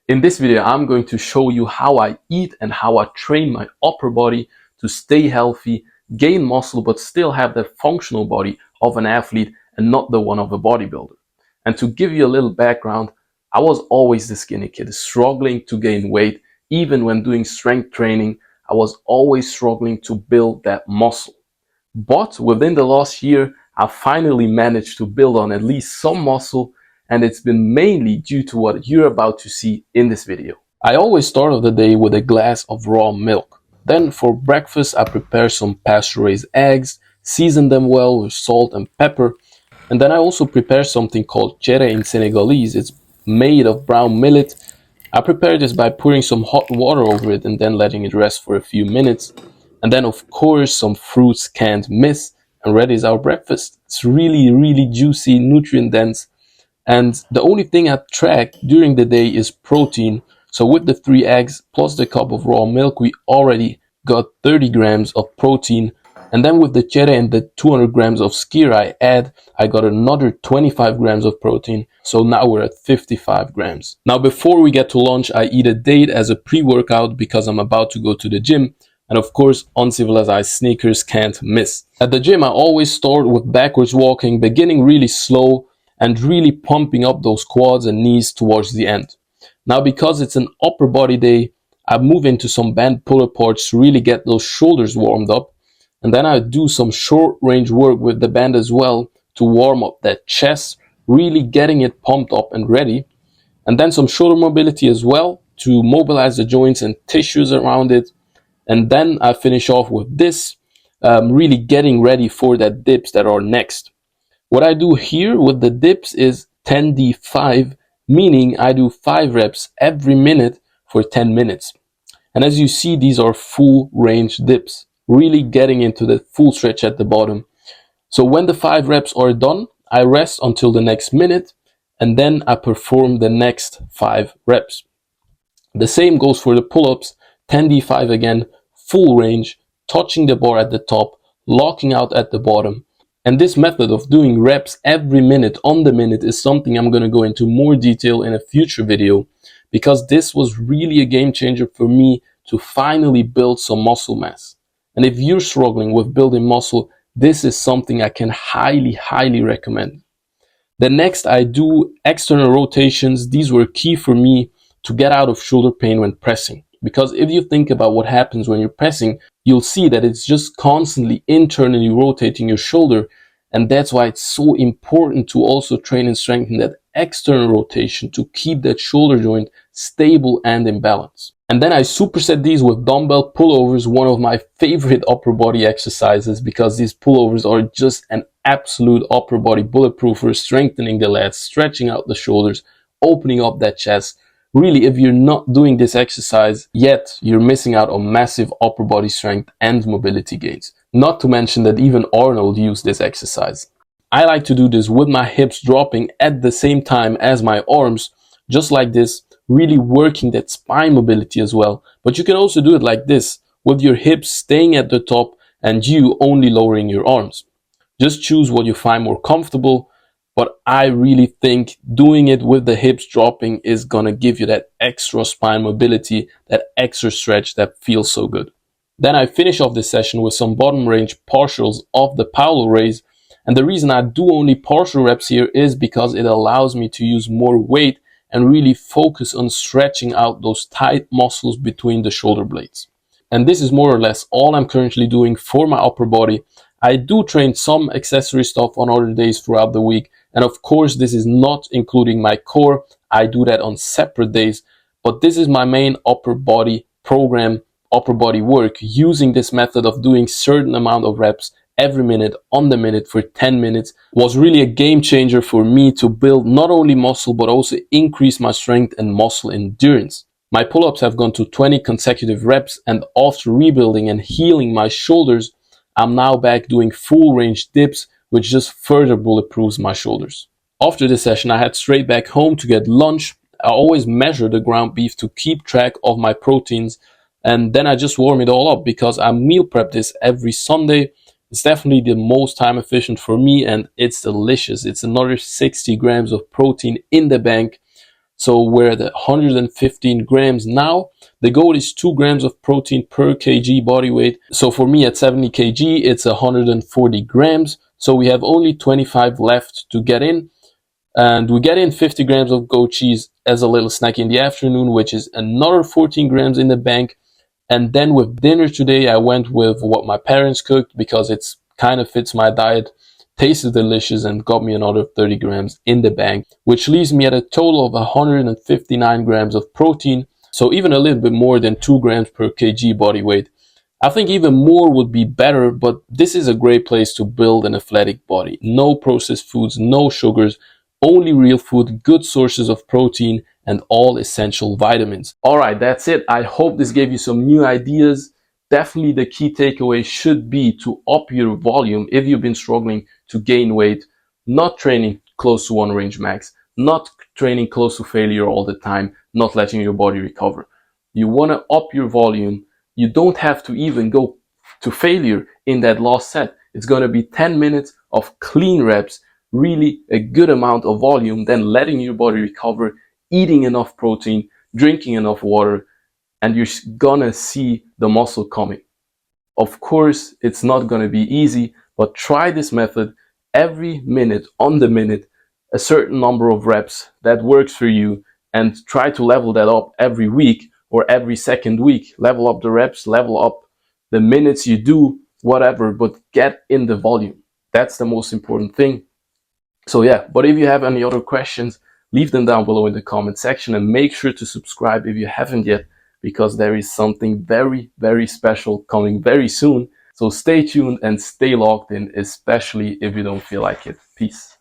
In this video, I'm going to show you how I eat and how I train my upper body to stay healthy, gain muscle, but still have the functional body of an athlete and not the one of a bodybuilder. And to give you a little background, I was always the skinny kid, struggling to gain weight. Even when doing strength training, I was always struggling to build that muscle. But within the last year, I finally managed to build on at least some muscle, and it's been mainly due to what you're about to see in this video. I always start off the day with a glass of raw milk. Then for breakfast, I prepare some pasture-raised eggs, season them well with salt and pepper, and then I also prepare something called chere in Senegalese. It's made of brown millet. I prepare this by putting some hot water over it and then letting it rest for a few minutes. And then of course some fruits can't miss, and ready is our breakfast. It's really juicy, nutrient dense, and the only thing I track during the day is protein. So with the 3 eggs plus the cup of raw milk, we already got 30 grams of protein. And then with the chere and the 200 grams of skyr I got another 25 grams of protein. So now we're at 55 grams. Now before we get to lunch, I eat a date as a pre-workout because I'm about to go to the gym. And of course, uncivilized sneakers can't miss. At the gym, I always start with backwards walking, beginning really slow and really pumping up those quads and knees towards the end. Now, because it's an upper body day, I move into some band pull-up parts to really get those shoulders warmed up. And then I do some short range work with the band as well to warm up that chest, really getting it pumped up and ready. And then some shoulder mobility as well to mobilize the joints and tissues around it. And then I finish off with this, really getting ready for that dips that are next. What I do here with the dips is 10D5, meaning I do 5 reps every minute for 10 minutes. And as you see, these are full range dips, really getting into the full stretch at the bottom. So when the 5 reps are done, I rest until the next minute, and then I perform the next 5 reps. The same goes for the pull-ups, 10D5 again, full range, touching the bar at the top, locking out at the bottom. And this method of doing reps every minute on the minute is something I'm going to go into more detail in a future video, because this was really a game changer for me to finally build some muscle mass. And if you're struggling with building muscle, this is something I can highly recommend. The next, I do external rotations. These were key for me to get out of shoulder pain when pressing. Because if you think about what happens when you're pressing, you'll see that it's just constantly internally rotating your shoulder. And that's why it's so important to also train and strengthen that external rotation to keep that shoulder joint stable and in balance. And then I superset these with dumbbell pullovers, one of my favorite upper body exercises, because these pullovers are just an absolute upper body bulletproofer, strengthening the lats, stretching out the shoulders, opening up that chest. Really, if you're not doing this exercise yet, you're missing out on massive upper body strength and mobility gains. Not to mention that even Arnold used this exercise. I like to do this with my hips dropping at the same time as my arms, just like this, really working that spine mobility as well. But you can also do it like this, with your hips staying at the top and you only lowering your arms. Just choose what you find more comfortable. But I really think doing it with the hips dropping is gonna give you that extra spine mobility, that extra stretch that feels so good. Then I finish off this session with some bottom range partials of the Powell raise. And the reason I do only partial reps here is because it allows me to use more weight and really focus on stretching out those tight muscles between the shoulder blades. And this is more or less all I'm currently doing for my upper body. I do train some accessory stuff on other days throughout the week. And of course, this is not including my core. I do that on separate days. But this is my main upper body program, upper body work, using this method of doing certain amount of reps every minute on the minute for 10 minutes was really a game changer for me to build not only muscle, but also increase my strength and muscle endurance. My pull-ups have gone to 20 consecutive reps, and after rebuilding and healing my shoulders, I'm now back doing full range dips, which just further bulletproofs my shoulders. After this session, I head straight back home to get lunch. I always measure the ground beef to keep track of my proteins, and then I just warm it all up because I meal prep this every Sunday. It's definitely the most time efficient for me, and it's delicious. It's another 60 grams of protein in the bank. So we're at 115 grams now. The goal is 2 grams of protein per kg body weight. So for me at 70 kg, it's 140 grams. So we have only 25 left to get in. And we get in 50 grams of goat cheese as a little snack in the afternoon, which is another 14 grams in the bank. And then with dinner today, I went with what my parents cooked because it's kind of fits my diet, tasted delicious, and got me another 30 grams in the bank, which leaves me at a total of 159 grams of protein. So even a little bit more than 2 grams per kg body weight. I think even more would be better, but this is a great place to build an athletic body. No processed foods, no sugars, only real food, good sources of protein, and all essential vitamins. All right, that's it. I hope this gave you some new ideas. Definitely the key takeaway should be to up your volume if you've been struggling to gain weight, not training close to one range max, not training close to failure all the time, not letting your body recover. You want to up your volume. You don't have to even go to failure in that last set. It's going to be 10 minutes of clean reps, really a good amount of volume, then letting your body recover, eating enough protein, drinking enough water, and you're gonna see the muscle coming. Of course, it's not gonna be easy, but try this method every minute, on the minute, a certain number of reps that works for you, and try to level that up every week or every second week. Level up the reps, level up the minutes you do, whatever, but get in the volume. That's the most important thing. So yeah, but if you have any other questions, leave them down below in the comment section and make sure to subscribe if you haven't yet, because there is something very, very special coming very soon. So stay tuned and stay logged in, especially if you don't feel like it. Peace.